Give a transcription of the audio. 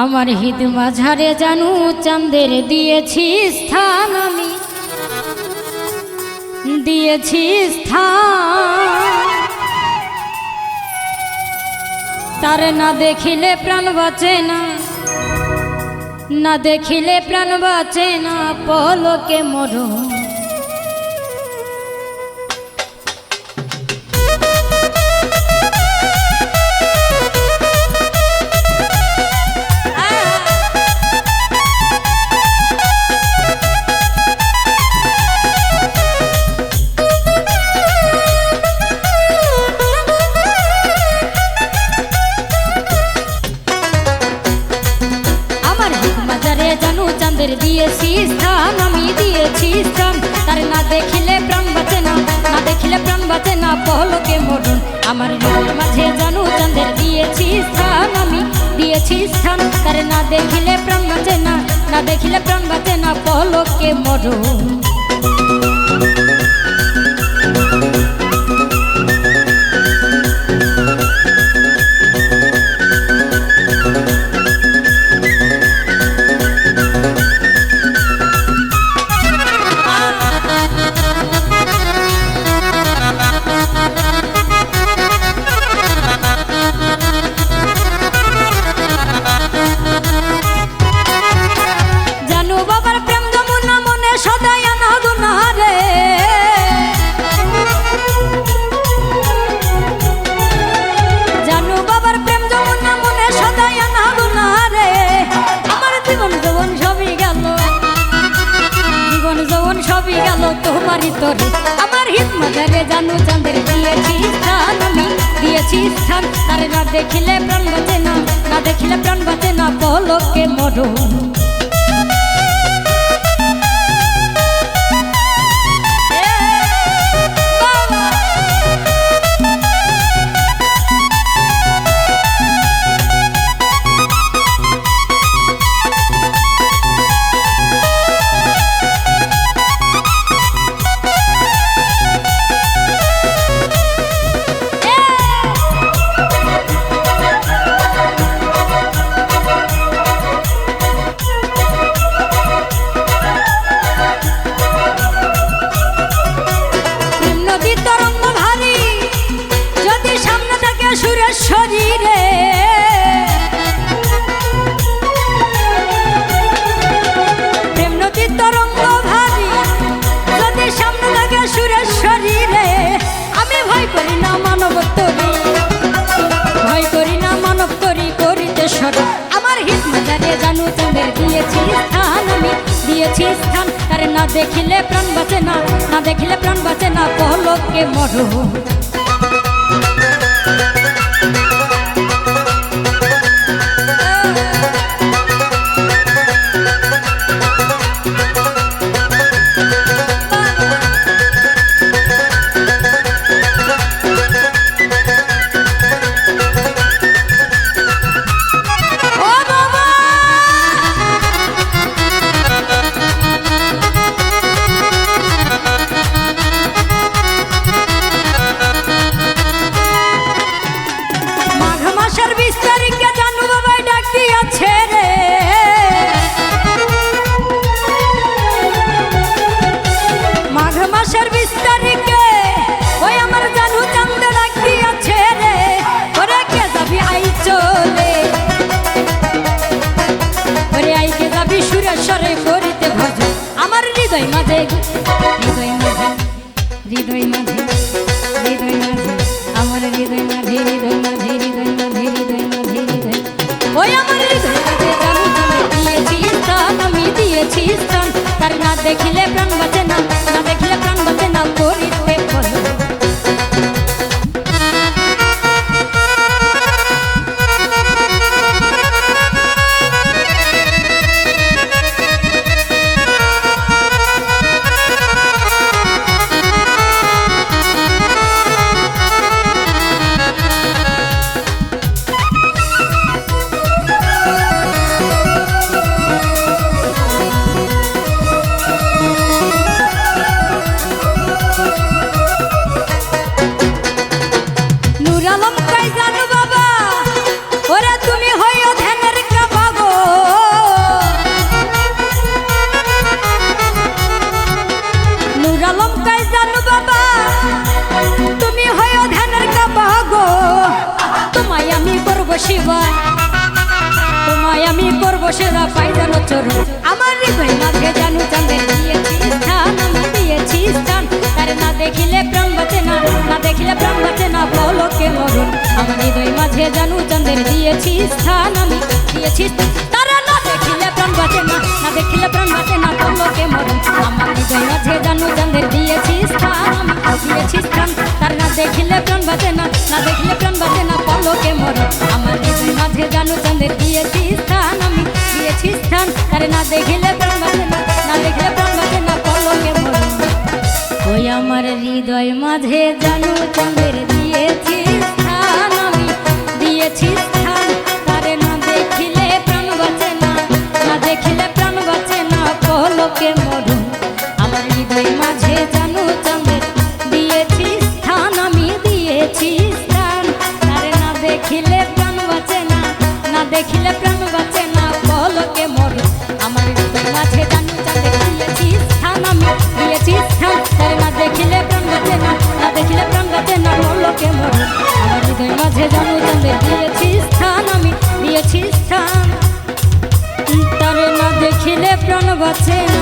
আমার হিদ মাঝারে জানু চাঁদের দিয়েছি স্থান, আমি দিয়েছি স্থান। তার না দেখিলে প্রাণ বাঁচে না, না দেখিলে প্রাণ বাঁচে না, পলকে মরো। জানু চাঁদের দিয়েছি স্থান, আমি দিয়েছি স্থান। তার না দেখিলে প্রাণ বাঁচে না, না দেখিলে প্রাণ বাঁচে না, পলকে মরণ। আমার হৃদয়ের মাঝে জানু চাঁদের দিয়েছি স্থান, আমি দিয়েছি স্থান। তার না দেখিলে প্রাণ বাঁচে না, না দেখিলে প্রাণ বাঁচে না, পলকে মরণ। তোমারই তরে আমার হিত মাঝারে জানু চাঁদের দিয়েছি স্থান, আমি দিয়েছি স্থান। তার না দেখিলে প্রাণ বাঁচে না, না দেখিলে প্রাণ বাঁচে না, পলকে মরণ। শরীরে প্রেম নদীর তরঙ্গ ভারী, যদি সামনে লাগে সুরের শরীরে, আমি ভয় করি না মানব তরি, ভয় করি না মানব তরি করিতে সর। আমার হিত মাঝারে জানু চাঁদের দিয়েছি স্থান, আমি দিয়েছি স্থান। তার না দেখিলে প্রাণ বাঁচে না, না দেখিলে প্রাণ বাঁচে না, পলকে মরো। হৃদয় মাঝে, হৃদয় মাঝে, হৃদয় মাঝে, হৃদয় মাঝে, আমার হৃদয় মাঝে, হৃদয় মাঝে, হৃদয় মাঝে, হৃদয় মাঝে, হৃদয় ওই আমার হৃদয় মাঝে জানু চাঁদের দিয়েছি স্থান, আমি দিয়েছি স্থান। তার না দেখিলে প্রাণ বাঁচে না, না দেখিলে প্রাণ বাঁচে না, করিতে বলো। বসেরা পাই জানো চরণ আমার হৃদয় মাঝে জানু চাঁদের দিয়েছি স্থান আমি দিয়েছি স্থান তার না দেখিলে প্রাণ বাঁচে না না দেখিলে প্রাণ বাঁচে না পলকে মরণ আমার হৃদয় মাঝে জানু চাঁদের দিয়েছি স্থান আমি দিয়েছি তারা না দেখিলে প্রাণ বাঁচে না না দেখিলে প্রাণ বাঁচে না পলকে মরণ আমার হৃদয় মাঝে জানু চাঁদের দিয়েছি স্থান আমি দিয়েছি স্থান তার না দেখিলে প্রাণ বাঁচে না না দেখিলে প্রাণ বাঁচে না পলকে মরণ আমার হৃদয় মাঝে জানু চাঁদের দিয়েছি স্থান আমি দিয়েছি স্থান তার না দেখিলে প্রাণ বাঁচে না না দেখিলে প্রাণ বাঁচে না পলকে মরণ ওই আমার হৃদয় মাঝে জানু চাঁদের দিয়েছি স্থান আমি দিয়েছি স্থান তারে না দেখিলে প্রাণ বাঁচে না না দেখিলে প্রাণ বাঁচে না পলকে মরণ আমার হৃদয় মাঝে জানু চাঁদের দিয়েছি স্থান আমি দিয়েছি স্থান তারে না দেখিলে প্রাণ বাঁচে না না দেখিলে প্রাণ বাঁচে না পলকে মরণ আমার হৃদয় মাঝে জানু চাঁদের দিয়েছি স্থান আমি দিয়েছি স্থান তারে না দেখিলে প্রাণ বাঁচে না না দেখিলে প্রাণ বাঁচে না পলকে মরণ আমার হৃদয় মাঝে জানু চাঁদের দিয়েছি স্থান আমি দিয়েছি স্থান তারে না দেখিলে প্রাণ বাঁচে না